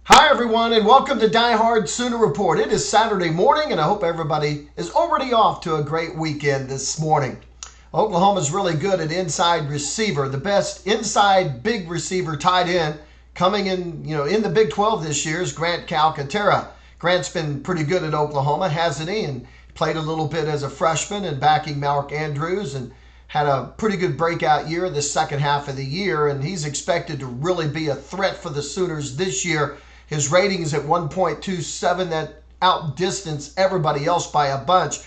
Hi, everyone, and welcome to Die Hard Sooner Report. It is Saturday morning, and I hope everybody is already off to a great weekend this morning. Oklahoma's really good at inside receiver. The best inside big receiver tight end coming in the Big 12 this year is Grant Calcaterra. Grant's been pretty good at Oklahoma, hasn't he? And played a little bit as a freshman and backing Mark Andrews and had a pretty good breakout year the second half of the year, and he's expected to really be a threat for the Sooners this year. His rating is at 1.27. That outdistanced everybody else by a bunch.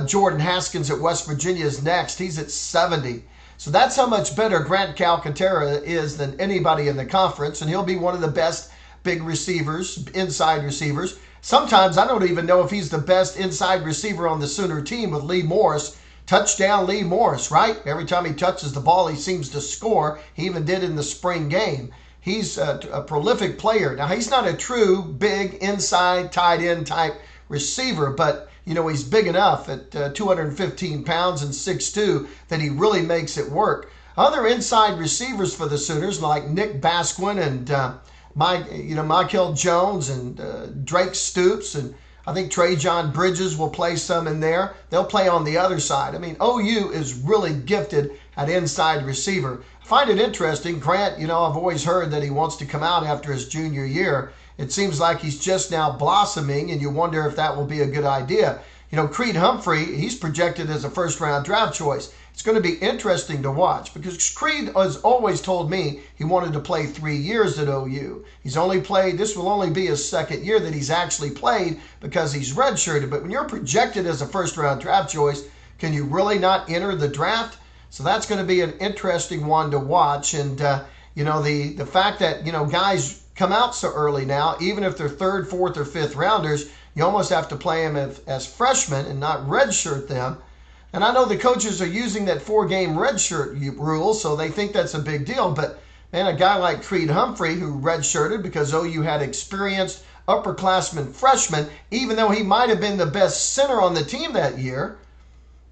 Jordan Haskins at West Virginia is next. He's at 70. So that's how much better Grant Calcaterra is than anybody in the conference, and he'll be one of the best big receivers, inside receivers. Sometimes I don't even know if he's the best inside receiver on the Sooner team with Lee Morris. Touchdown Lee Morris, right? Every time he touches the ball, he seems to score. He even did in the spring game. He's a prolific player. Now, he's not a true big inside tight end type receiver, but he's big enough at 215 pounds and 6'2" that he really makes it work. Other inside receivers for the Sooners like Nick Basquin and Michael Jones and Drake Stoops, and I think Trajan Bridges will play some in there. They'll play on the other side. I mean, OU is really gifted at inside receiver. I find it interesting. Grant, I've always heard that he wants to come out after his junior year. It seems like he's just now blossoming, and you wonder if that will be a good idea. Creed Humphrey, he's projected as a first-round draft choice. It's going to be interesting to watch because Creed has always told me he wanted to play 3 years at OU. This will only be his second year that he's actually played because he's redshirted. But when you're projected as a first-round draft choice, can you really not enter the draft? So that's going to be an interesting one to watch. And, the fact that, guys come out so early now, even if they're third, fourth, or fifth rounders, you almost have to play them as freshmen and not redshirt them. And I know the coaches are using that 4-game redshirt rule, so they think that's a big deal. But, man, a guy like Creed Humphrey, who redshirted because OU had experienced upperclassmen freshmen, even though he might have been the best center on the team that year,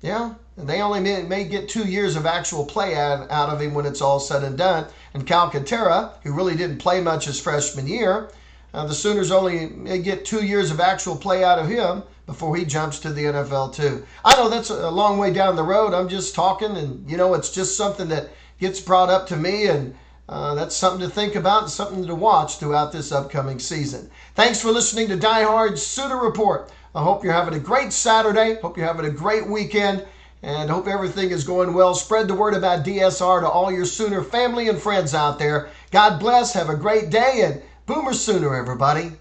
and they only may get 2 years of actual play out of him when it's all said and done. And Calcaterra, who really didn't play much his freshman year, the Sooners only may get 2 years of actual play out of him before he jumps to the NFL too. I know that's a long way down the road. I'm just talking, and it's just something that gets brought up to me, and that's something to think about and something to watch throughout this upcoming season. Thanks for listening to Die Hard Sooner Report. I hope you're having a great Saturday. Hope you're having a great weekend, and hope everything is going well. Spread the word about DSR to all your Sooner family and friends out there. God bless. Have a great day, and Boomer Sooner, everybody.